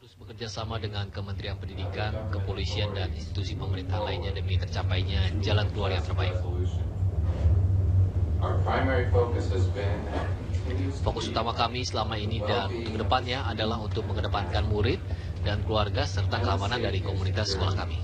terus bekerja sama dengan Kementerian Pendidikan, Kepolisian, dan institusi pemerintah lainnya demi tercapainya jalan keluar yang terbaik. Fokus utama kami selama ini dan untuk kedepannya adalah untuk mengedepankan murid dan keluarga serta keamanan dari komunitas sekolah kami.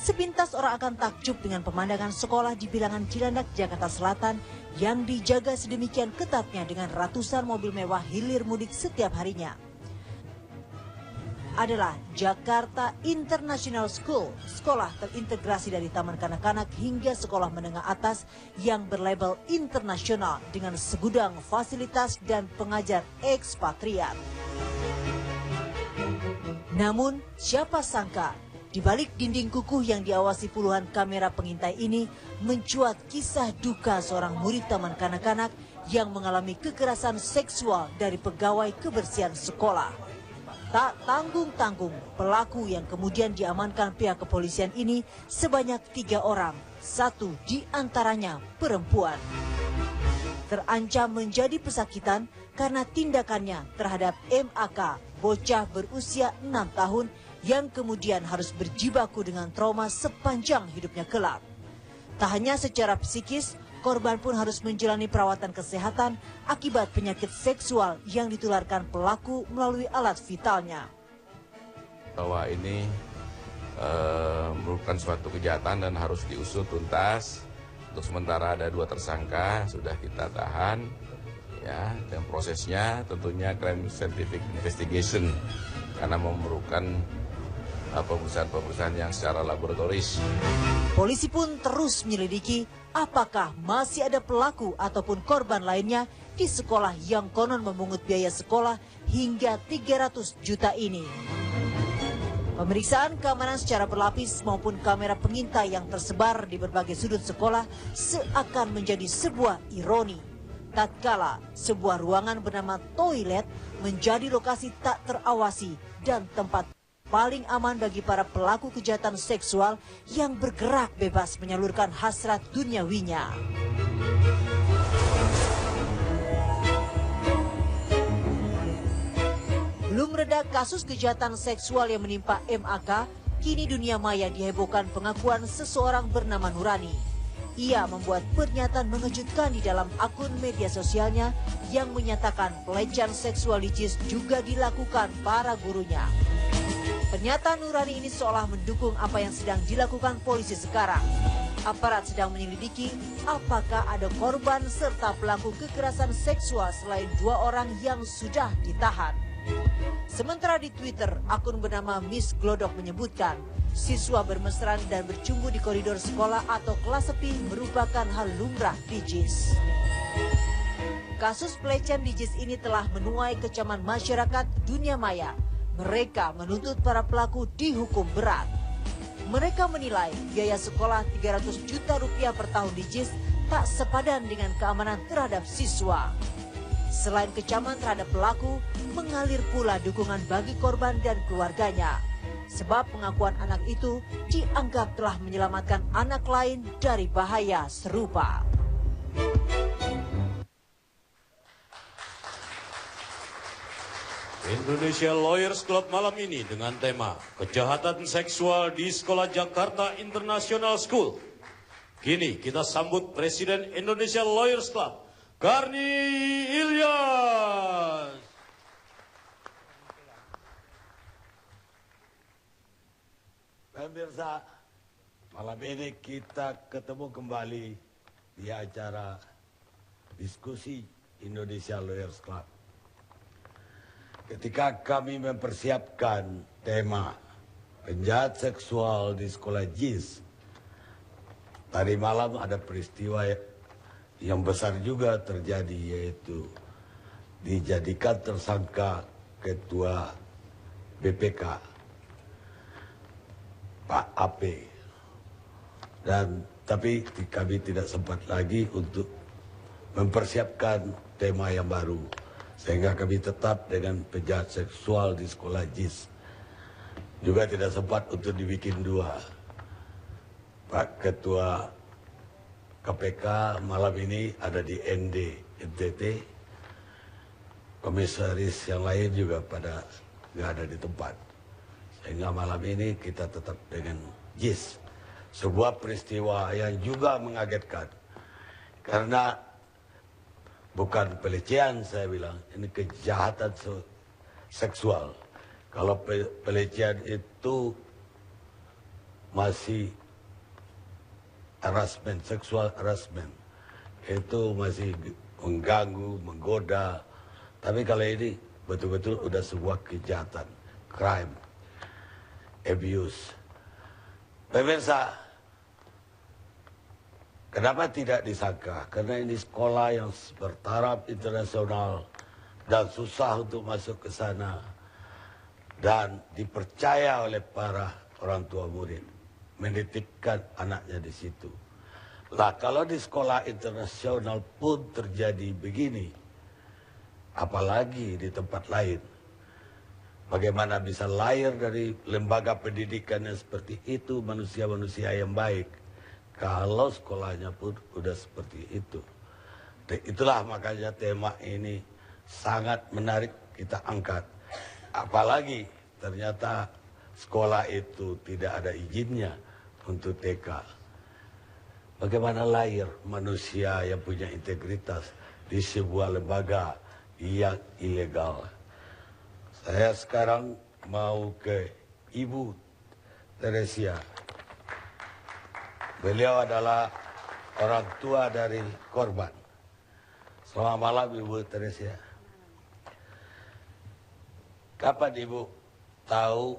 Sepintas orang akan takjub dengan pemandangan sekolah di bilangan Cilandak, Jakarta Selatan yang dijaga sedemikian ketatnya dengan ratusan mobil mewah hilir mudik setiap harinya. Adalah Jakarta International School, sekolah terintegrasi dari taman kanak-kanak hingga sekolah menengah atas yang berlabel internasional dengan segudang fasilitas dan pengajar ekspatriat. Namun, siapa sangka di balik dinding kukuh yang diawasi puluhan kamera pengintai ini mencuat kisah duka seorang murid taman kanak-kanak yang mengalami kekerasan seksual dari pegawai kebersihan sekolah. Tak tanggung-tanggung, pelaku yang kemudian diamankan pihak kepolisian ini sebanyak 3 orang, 1 di antaranya perempuan. Terancam menjadi pesakitan karena tindakannya terhadap MAK, bocah berusia 6 tahun yang kemudian harus berjibaku dengan trauma sepanjang hidupnya kelak. Tak hanya secara psikis, korban pun harus menjalani perawatan kesehatan akibat penyakit seksual yang ditularkan pelaku melalui alat vitalnya. Bahwa ini merupakan suatu kejahatan dan harus diusut tuntas. Untuk sementara ada 2 tersangka sudah kita tahan, ya, dan prosesnya tentunya crime scientific investigation karena memerlukan pemeriksaan-pemeriksaan yang secara laboratoris. Polisi pun terus menyelidiki apakah masih ada pelaku ataupun korban lainnya di sekolah yang konon memungut biaya sekolah hingga 300 juta ini. Pemeriksaan keamanan secara berlapis maupun kamera pengintai yang tersebar di berbagai sudut sekolah seakan menjadi sebuah ironi. Tatkala sebuah ruangan bernama toilet menjadi lokasi tak terawasi dan tempat paling aman bagi para pelaku kejahatan seksual yang bergerak bebas menyalurkan hasrat duniawinya. Belum reda kasus kejahatan seksual yang menimpa MAK, kini dunia maya dihebohkan pengakuan seseorang bernama Nurani. Ia membuat pernyataan mengejutkan di dalam akun media sosialnya yang menyatakan pelecehan seksual di JIS juga dilakukan para gurunya. Pernyataan Nurani ini seolah mendukung apa yang sedang dilakukan polisi sekarang. Aparat sedang menyelidiki apakah ada korban serta pelaku kekerasan seksual selain 2 orang yang sudah ditahan. Sementara di Twitter, akun bernama Miss Glodok menyebutkan siswa bermesraan dan bercumbu di koridor sekolah atau kelas sepi merupakan hal lumrah di JIS. Kasus pelecehan di JIS ini telah menuai kecaman masyarakat dunia maya. Mereka menuntut para pelaku dihukum berat. Mereka menilai biaya sekolah 300 juta rupiah per tahun di JIS tak sepadan dengan keamanan terhadap siswa. Selain kecaman terhadap pelaku, mengalir pula dukungan bagi korban dan keluarganya. Sebab pengakuan anak itu dianggap telah menyelamatkan anak lain dari bahaya serupa. Indonesia Lawyers Club malam ini dengan tema kejahatan seksual di Sekolah Jakarta International School. Kini kita sambut Presiden Indonesia Lawyers Club, Karni Ilyas. Pemirsa, malam ini kita ketemu kembali di acara diskusi Indonesia Lawyers Club. Ketika kami mempersiapkan tema penjahat seksual di sekolah JIS, tadi malam ada peristiwa yang besar juga terjadi, yaitu dijadikan tersangka Ketua BPK, Pak AP. Tapi kami tidak sempat lagi untuk mempersiapkan tema yang baru. Sehingga kami tetap dengan penjahat seksual di sekolah JIS. Juga tidak sempat untuk dibikin 2. Pak Ketua KPK malam ini ada di NTT, komisaris yang lain juga pada nggak ada di tempat. Sehingga malam ini kita tetap dengan JIS. Sebuah peristiwa yang juga mengagetkan. Karena bukan pelecehan saya bilang, ini kejahatan seksual. Kalau pelecehan itu masih harassment, seksual harassment. Itu masih mengganggu, menggoda. Tapi kalau ini betul-betul udah sebuah kejahatan, crime, abuse. Pemirsa, kenapa tidak disangka? Karena ini sekolah yang bertaraf internasional dan susah untuk masuk ke sana. Dan dipercaya oleh para orang tua murid menitipkan anaknya di situ. Lah kalau di sekolah internasional pun terjadi begini, apalagi di tempat lain. Bagaimana bisa lahir dari lembaga pendidikan yang seperti itu manusia-manusia yang baik kalau sekolahnya pun udah seperti itu. Dan itulah makanya tema ini sangat menarik kita angkat. Apalagi ternyata sekolah itu tidak ada izinnya untuk TK. Bagaimana lahir manusia yang punya integritas di sebuah lembaga yang ilegal. Saya sekarang mau ke Ibu Teresia. Beliau adalah orang tua dari korban. Selamat malam Ibu Teresia. Kapan Ibu tahu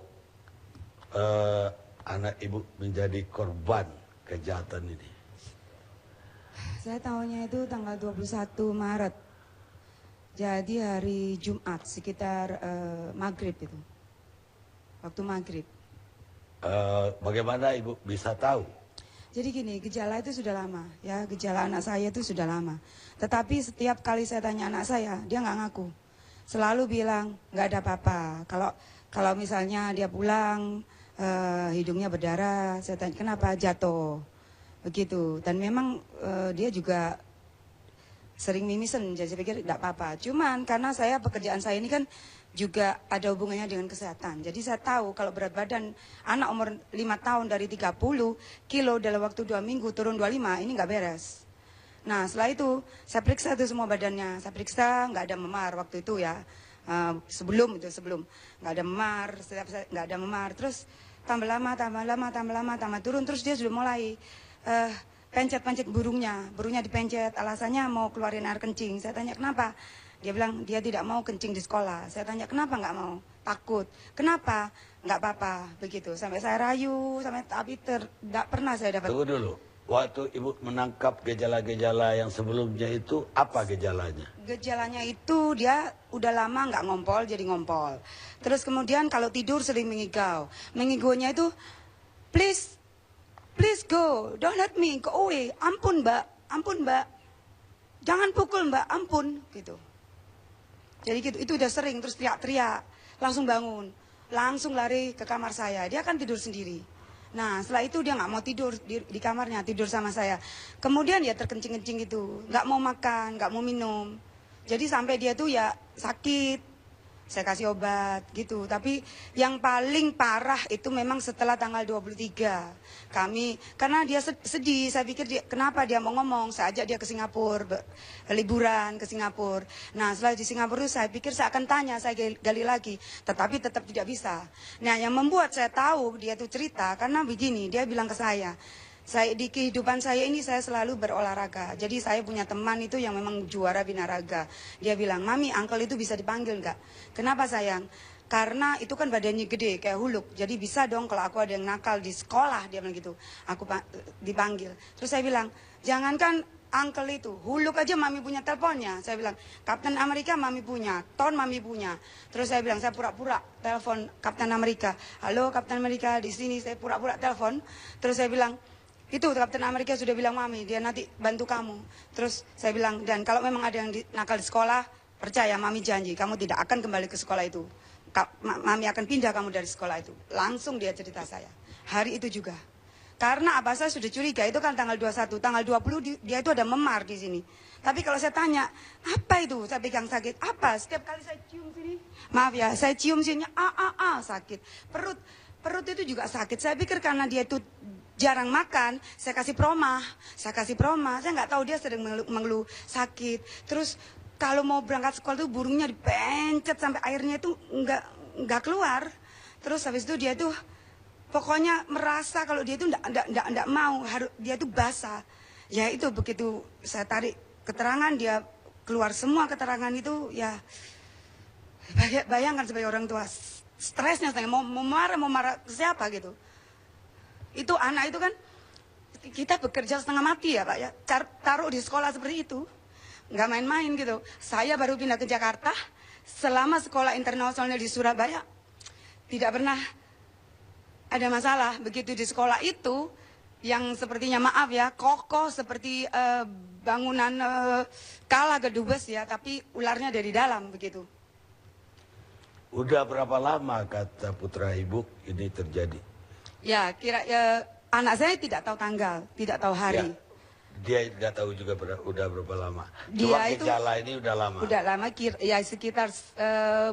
anak Ibu menjadi korban kejahatan ini? Saya tahunya itu tanggal 21 Maret. Jadi hari Jumat sekitar maghrib itu. Waktu maghrib. Bagaimana Ibu bisa tahu? Jadi gini, gejala itu sudah lama. Ya, gejala anak saya itu sudah lama. Tetapi setiap kali saya tanya anak saya, dia nggak ngaku. Selalu bilang nggak ada apa-apa. Kalau misalnya dia pulang, hidungnya berdarah, saya tanya kenapa, jatuh. Begitu. Dan memang dia juga sering mimisen, jadi saya pikir tidak apa-apa. Cuman karena pekerjaan saya ini kan juga ada hubungannya dengan kesehatan. Jadi saya tahu kalau berat badan anak umur 5 tahun dari 30 kilo dalam waktu 2 minggu turun 25, ini nggak beres. Nah setelah itu saya periksa tuh semua badannya. Saya periksa nggak ada memar waktu itu ya. Sebelum nggak ada memar, nggak ada memar. Terus tambah lama tambah turun. Terus dia sudah mulai pencet burungnya dipencet, alasannya mau keluarin air kencing. Saya tanya kenapa, dia bilang dia tidak mau kencing di sekolah. Saya tanya kenapa nggak mau, takut. Kenapa, nggak apa-apa, begitu. Sampai saya rayu, tapi tidak pernah saya dapat. Tunggu dulu, waktu Ibu menangkap gejala-gejala yang sebelumnya itu, apa gejalanya? Gejalanya itu dia udah lama nggak ngompol, jadi ngompol. Terus kemudian kalau tidur sering mengigau. Mengigaunya itu, please go, don't let me go away. Ampun mbak, jangan pukul mbak, ampun, gitu. Jadi gitu, itu udah sering, terus teriak-teriak, langsung bangun, langsung lari ke kamar saya. Dia kan tidur sendiri. Nah setelah itu dia nggak mau tidur di kamarnya, tidur sama saya. Kemudian ya terkencing-kencing gitu, nggak mau makan, nggak mau minum. Jadi sampai dia tuh ya sakit. Saya kasih obat gitu. Tapi yang paling parah itu memang setelah tanggal 23. Karena dia sedih, saya pikir kenapa dia mau ngomong. Saya ajak dia ke Singapura, liburan ke Singapura. Nah setelah di Singapura saya pikir saya akan tanya, saya gali lagi. Tetapi tetap tidak bisa. Nah yang membuat saya tahu dia tuh cerita, karena begini, dia bilang ke saya, di kehidupan saya ini saya selalu berolahraga. Jadi saya punya teman itu yang memang juara binaraga. Dia bilang, Mami, uncle itu bisa dipanggil nggak? Kenapa sayang? Karena itu kan badannya gede kayak Huluk. Jadi bisa dong kalau aku ada yang nakal di sekolah, dia bilang gitu. Aku dipanggil. Terus saya bilang, jangankan uncle itu, Huluk aja Mami punya teleponnya. Saya bilang, Kapten Amerika Mami punya, Thor Mami punya. Terus saya bilang, saya pura-pura telepon Kapten Amerika. Halo Kapten Amerika, di sini. Saya pura-pura telepon. Terus saya bilang, itu Kapten Amerika sudah bilang Mami, dia nanti bantu kamu. Terus saya bilang, dan kalau memang ada yang nakal di sekolah, percaya Mami janji, kamu tidak akan kembali ke sekolah itu. Mami akan pindah kamu dari sekolah itu. Langsung dia cerita saya. Hari itu juga. Karena abah saya sudah curiga, itu kan tanggal 21, tanggal 20 dia itu ada memar di sini. Tapi kalau saya tanya, apa itu? Saya pegang sakit, apa? Setiap kali saya cium sini, maaf ya, saya cium sini, sakit. Perut itu juga sakit. Saya pikir karena dia itu jarang makan, saya kasih promah. Saya nggak tahu dia sedang mengeluh sakit. Terus kalau mau berangkat sekolah tuh burungnya dipencet sampai airnya itu nggak keluar. Terus habis itu dia tuh pokoknya merasa kalau dia itu nggak mau, dia tuh basah. Ya itu begitu saya tarik keterangan, dia keluar semua keterangan itu, ya bayangkan sebagai orang tua stresnya, saya mau marah ke siapa gitu. Itu anak itu kan kita bekerja setengah mati ya Pak ya, taruh di sekolah seperti itu nggak main-main gitu. Saya baru pindah ke Jakarta, selama sekolah internasional di Surabaya tidak pernah ada masalah. Begitu di sekolah itu yang sepertinya maaf ya kokoh seperti bangunan kala gedubes ya, tapi ularnya dari dalam begitu. Udah berapa lama kata putra ibu ini terjadi? Ya anak saya tidak tahu tanggal, tidak tahu hari. Ya, dia nggak tahu juga udah berapa lama. Dia Cuma itu gejala ini udah lama. Udah lama, ya sekitar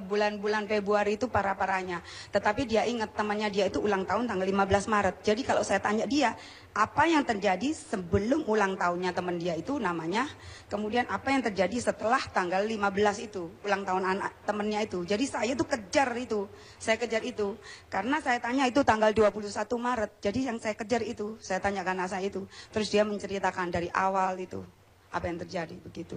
bulan-bulan Februari itu parah-parahnya. Tetapi dia ingat temannya dia itu ulang tahun tanggal 15 Maret. Jadi kalau saya tanya dia, apa yang terjadi sebelum ulang tahunnya teman dia itu namanya, kemudian apa yang terjadi setelah tanggal 15 itu, ulang tahun anak temannya itu. Jadi saya tuh kejar itu, karena saya tanya itu tanggal 21 Maret. Jadi yang saya kejar itu, saya tanyakan anak saya itu. Terus dia menceritakan dari awal itu, apa yang terjadi begitu.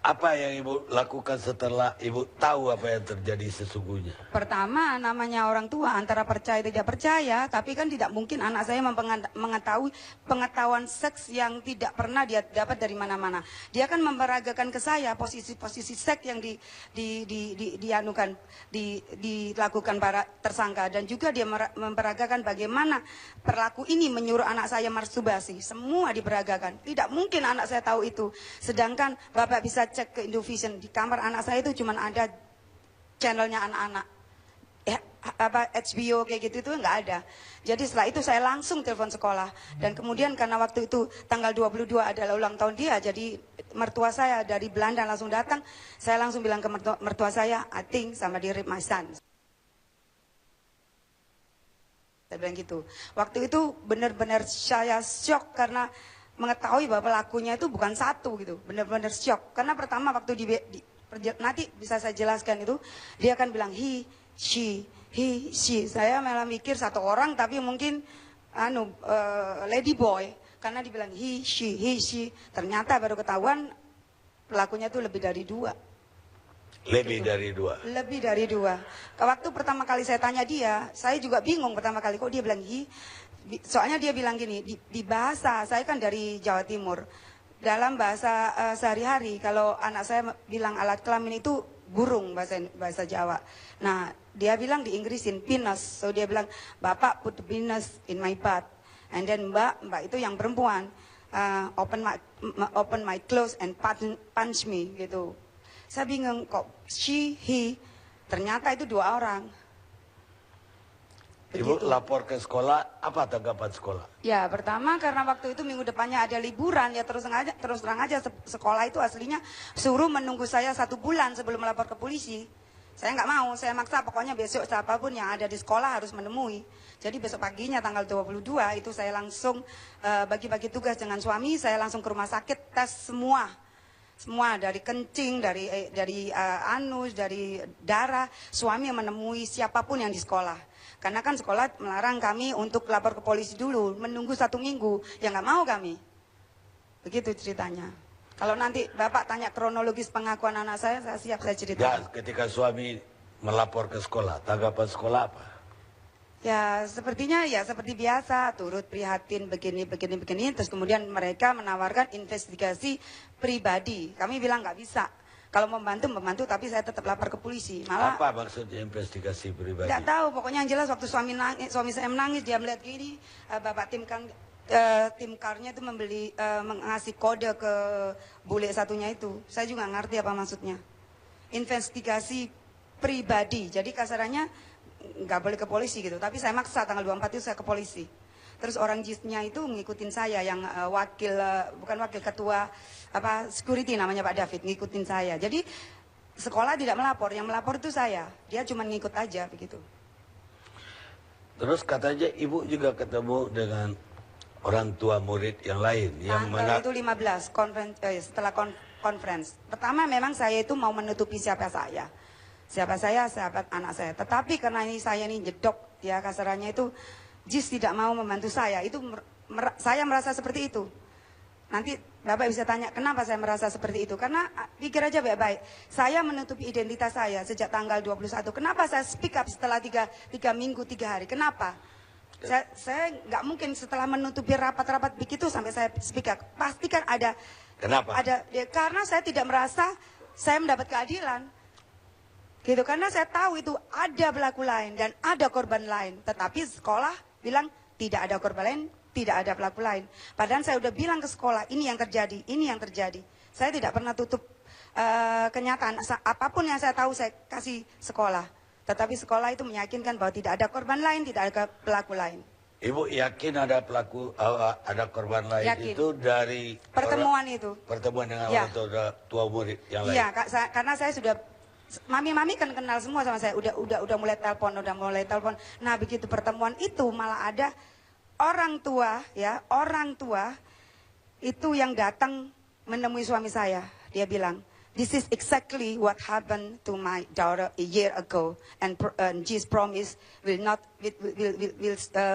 Apa yang ibu lakukan setelah ibu tahu apa yang terjadi sesungguhnya? Pertama, namanya orang tua antara percaya tidak percaya, tapi kan tidak mungkin anak saya mengetahui pengetahuan seks yang tidak pernah dia dapat dari mana-mana. Dia kan memperagakan ke saya posisi-posisi seks yang dilakukan para tersangka, dan juga dia memperagakan bagaimana perilaku ini menyuruh anak saya masturbasi. Semua diperagakan. Tidak mungkin anak saya tahu itu. Sedangkan Bapak bisa cek ke Indovision, di kamar anak saya itu cuma ada channelnya anak-anak, HBO kayak gitu itu nggak ada. Jadi setelah itu saya langsung telepon sekolah, dan kemudian karena waktu itu tanggal 22 adalah ulang tahun dia, jadi mertua saya dari Belanda langsung datang. Saya langsung bilang ke mertua saya, I think somebody raped my son. Saya bilang gitu. Waktu itu benar-benar saya shock karena mengetahui bahwa pelakunya itu bukan satu gitu, benar-benar shock. Karena pertama waktu nanti bisa saya jelaskan itu, dia akan bilang he, she. Saya malah mikir satu orang, tapi mungkin lady boy, karena dibilang he, she. Ternyata baru ketahuan pelakunya itu lebih dari dua. Lebih dari dua. Waktu pertama kali saya tanya dia, saya juga bingung pertama kali kok dia bilang he. Soalnya dia bilang gini, di bahasa, saya kan dari Jawa Timur, dalam bahasa sehari-hari, kalau anak saya bilang alat kelamin itu burung bahasa Jawa. Nah, dia bilang di Inggrisin, penis. So dia bilang, Bapak put the penis in my butt. And then Mbak itu yang perempuan, open my clothes and punch me gitu. Saya bingung kok she, he, ternyata itu dua orang. Ibu lapor ke sekolah, apa tanggapan sekolah? Ya, pertama karena waktu itu minggu depannya ada liburan, ya terus terang aja sekolah itu aslinya suruh menunggu saya 1 bulan sebelum melapor ke polisi. Saya nggak mau, saya maksa pokoknya besok siapapun yang ada di sekolah harus menemui. Jadi besok paginya tanggal 22 itu saya langsung bagi-bagi tugas dengan suami, saya langsung ke rumah sakit tes semua dari kencing, dari anus, dari darah, suami yang menemui siapapun yang di sekolah. Karena kan sekolah melarang kami untuk lapor ke polisi dulu, menunggu 1 minggu, ya nggak mau kami. Begitu ceritanya. Kalau nanti Bapak tanya kronologis pengakuan anak saya siap saya ceritakan. Ya, ketika suami melapor ke sekolah, tanggapan sekolah apa? Ya sepertinya ya seperti biasa, turut prihatin begini, terus kemudian mereka menawarkan investigasi pribadi. Kami bilang nggak bisa. Kalau membantu, tapi saya tetap lapor ke polisi. Malah, apa maksudnya investigasi pribadi? Tidak tahu, pokoknya yang jelas waktu suami saya menangis, dia melihat gini, Bapak tim karnya itu mengasih kode ke bule satunya itu. Saya juga ngerti apa maksudnya. Investigasi pribadi, jadi kasarannya nggak boleh ke polisi gitu. Tapi saya maksa tanggal 24 itu saya ke polisi. Terus orang JIS-nya itu ngikutin saya, yang bukan wakil ketua security namanya Pak David, ngikutin saya. Jadi sekolah tidak melapor, yang melapor itu saya. Dia cuma ngikut aja begitu. Terus katanya ibu juga ketemu dengan orang tua murid yang lain yang Tanggal itu 15 setelah conference. Pertama memang saya itu mau menutupi siapa saya, siapa anak saya. Tetapi karena ini saya ini jedok ya kasarannya itu, JIS tidak mau membantu saya. Itu saya merasa seperti itu. Nanti Bapak bisa tanya kenapa saya merasa seperti itu. Karena pikir aja baik-baik. Saya menutupi identitas saya sejak tanggal 21. Kenapa saya speak up setelah 3 minggu 3 hari? Kenapa? Saya nggak mungkin setelah menutupi rapat-rapat begitu sampai saya speak up. Pastikan ada. Kenapa? Karena saya tidak merasa saya mendapat keadilan. Gitu, karena saya tahu itu ada pelaku lain dan ada korban lain. Tetapi sekolah bilang tidak ada korban lain, tidak ada pelaku lain. Padahal saya udah bilang ke sekolah, ini yang terjadi, ini yang terjadi. Saya tidak pernah tutup kenyataan. Apapun yang saya tahu saya kasih sekolah. Tetapi sekolah itu meyakinkan bahwa tidak ada korban lain, tidak ada pelaku lain. Ibu yakin ada ada korban lain Yakin. itu dari pertemuan itu. Pertemuan dengan Ya. orang tua murid yang lain. Iya, karena saya sudah mami kan kenal semua sama saya. Udah mulai telepon. Nah, begitu pertemuan itu malah ada orang tua itu yang datang menemui suami saya. Dia bilang, "This is exactly what happened to my daughter a year ago, and JIS promise will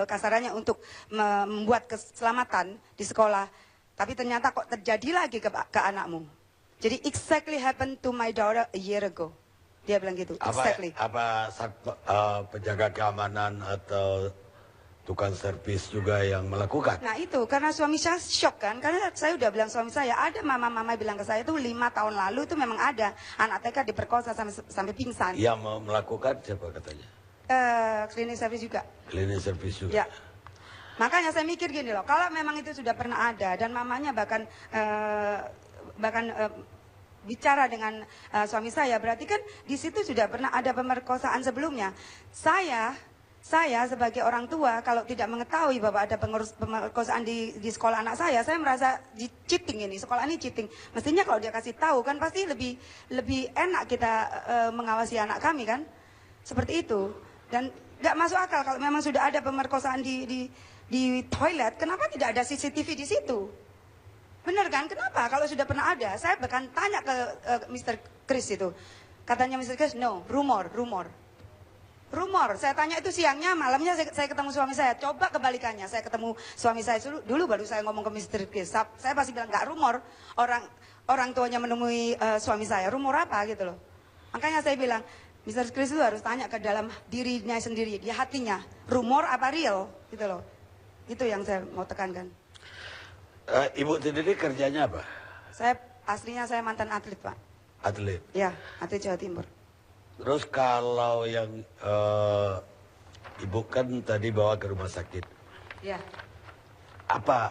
kasarannya untuk membuat keselamatan di sekolah. Tapi ternyata kok terjadi lagi ke anakmu. Jadi exactly happened to my daughter a year ago." Dia bilang gitu. Exactly. Apa penjaga keamanan atau tukang servis juga yang melakukan? Nah itu karena suami saya shock kan, karena saya udah bilang suami saya, ada mama bilang ke saya itu 5 tahun lalu itu memang ada anak TK diperkosa sampai pingsan. Yang melakukan siapa katanya? Klinik servis juga. Klinik servis juga. Ya. Makanya saya mikir gini loh, kalau memang itu sudah pernah ada dan mamanya bahkan bicara dengan suami saya, berarti kan di situ sudah pernah ada pemerkosaan sebelumnya. Saya sebagai orang tua kalau tidak mengetahui bahwa ada pemerkosaan di sekolah anak saya merasa cheating ini, sekolah ini cheating. Mestinya kalau dia kasih tahu kan pasti lebih enak kita mengawasi anak kami kan, seperti itu. Dan nggak masuk akal kalau memang sudah ada pemerkosaan di toilet, kenapa tidak ada CCTV di situ? Benar kan? Kenapa? Kalau sudah pernah ada, saya bahkan tanya ke Mr. Chris itu, katanya Mr. Chris, no, rumor. Saya tanya itu siangnya, malamnya saya ketemu suami saya. Coba kebalikannya, saya ketemu suami saya dulu baru saya ngomong ke Mr. Chris. Saya pasti bilang nggak rumor. Orang tuanya menemui suami saya, rumor apa gitu loh. Makanya saya bilang, Mr. Chris itu harus tanya ke dalam dirinya sendiri, di hatinya, rumor apa real gitu loh. Itu yang saya mau tekankan. Ibu sendiri kerjanya apa? Aslinya saya mantan atlet, Pak. Atlet. Ya, atlet Jawa Timur. Terus kalau yang ibu kan tadi bawa ke rumah sakit, Ya. apa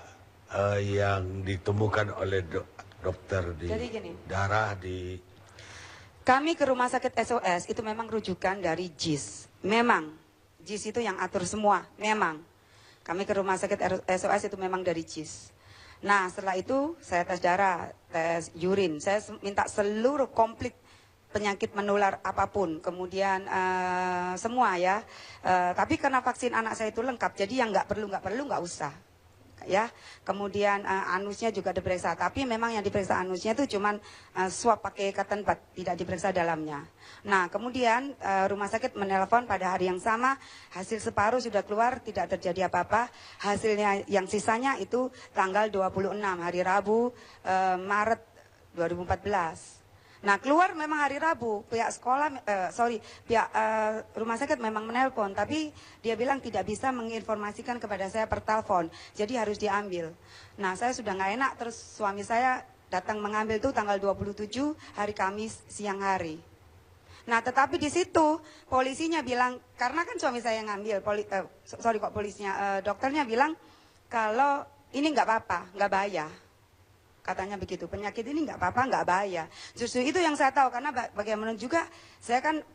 yang ditemukan oleh dokter di Jadi gini. darah di? Kami ke rumah sakit SOS itu memang rujukan dari JIS. Memang JIS itu yang atur semua. Memang kami ke rumah sakit SOS itu memang dari JIS. Nah setelah itu saya tes darah, tes urin. Saya minta seluruh komplit penyakit menular apapun, kemudian semua ya. Tapi karena vaksin anak saya itu lengkap, jadi yang nggak perlu nggak usah. Ya, kemudian anusnya juga diperiksa, tapi memang yang diperiksa anusnya itu cuman swab pakai cotton bud, tidak diperiksa dalamnya. Nah, kemudian rumah sakit menelpon pada hari yang sama, hasil separuh sudah keluar, tidak terjadi apa-apa. Hasilnya yang sisanya itu tanggal 26 hari Rabu Maret 2014. Nah keluar memang hari Rabu, pihak rumah sakit memang menelpon, tapi dia bilang tidak bisa menginformasikan kepada saya per telepon, jadi harus diambil. Nah saya sudah nggak enak, terus suami saya datang mengambil tuh tanggal 27 hari Kamis siang hari. Nah tetapi di situ polisinya bilang, karena kan suami saya yang ngambil, dokternya bilang kalau ini nggak apa-apa, nggak bahaya. Katanya begitu, penyakit ini nggak apa-apa, nggak bahaya. Justru itu yang saya tahu, karena bagaimana juga saya kan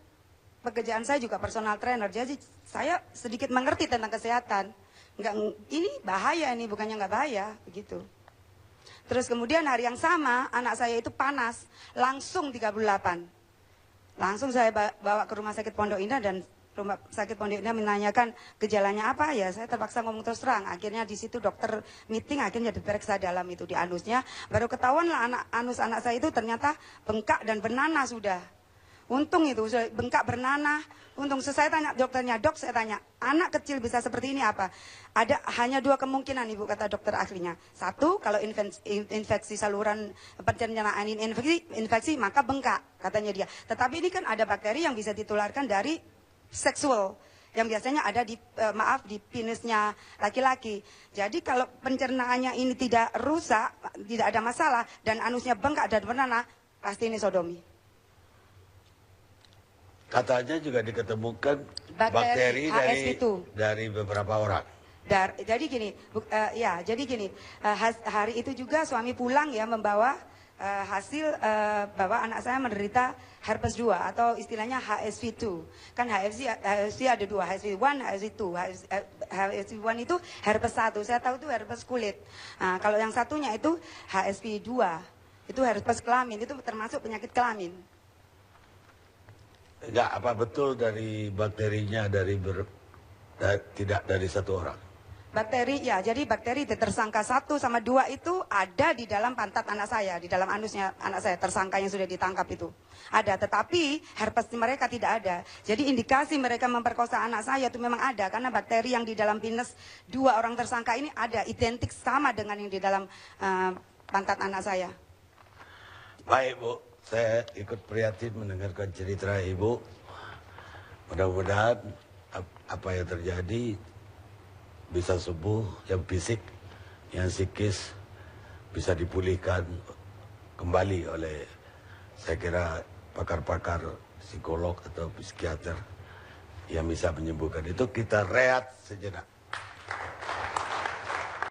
pekerjaan saya juga personal trainer, jadi saya sedikit mengerti tentang kesehatan. nggak, ini bahaya, ini bukannya nggak bahaya, begitu. Terus kemudian hari yang sama anak saya itu panas, langsung 38. Langsung saya bawa ke rumah sakit Pondok Indah, dan rumah sakit Pondok Indah menanyakan gejalanya apa, ya saya terpaksa ngomong terus terang. Akhirnya di situ dokter meeting, akhirnya diperiksa dalam itu di anusnya, baru ketahuan lah anus anak saya itu ternyata bengkak dan bernanah sudah. Untung itu sudah bengkak bernanah. Untung saya tanya dokternya, dok, saya tanya, anak kecil bisa seperti ini apa? Ada hanya 2 kemungkinan, ibu, kata dokter ahlinya. 1, kalau infeksi saluran pencernaan infeksi maka bengkak, katanya dia. Tetapi ini kan ada bakteri yang bisa ditularkan dari seksual, yang biasanya ada di di penisnya laki-laki. Jadi kalau pencernaannya ini tidak rusak, tidak ada masalah, dan anusnya bengkak dan bernanah, pasti ini sodomi. Katanya juga diketemukan bakteri dari beberapa orang. Jadi gini, hari itu juga suami pulang ya membawa hasil bahwa anak saya menderita herpes 2 atau istilahnya HSV2. Kan HSV ada 2, HSV1, HSV2. HSV1 itu herpes 1, saya tahu itu herpes kulit. Nah, kalau yang satunya itu HSV2, itu herpes kelamin, itu termasuk penyakit kelamin. Enggak, apa betul dari bakterinya tidak dari 1 orang? Bakteri, ya, jadi bakteri tersangka 1 sama 2 itu ada di dalam pantat anak saya, di dalam anusnya anak saya, tersangka yang sudah ditangkap itu. Ada, tetapi herpes mereka tidak ada. Jadi indikasi mereka memperkosa anak saya itu memang ada, karena bakteri yang di dalam penis 2 orang tersangka ini ada, identik sama dengan yang di dalam pantat anak saya. Baik, Bu. Saya ikut prihatin mendengarkan cerita Ibu. Mudah-mudahan apa yang terjadi bisa sembuh, yang fisik, yang psikis bisa dipulihkan kembali oleh, saya kira, pakar-pakar psikolog atau psikiater yang bisa menyembuhkan itu. Kita rehat sejenak.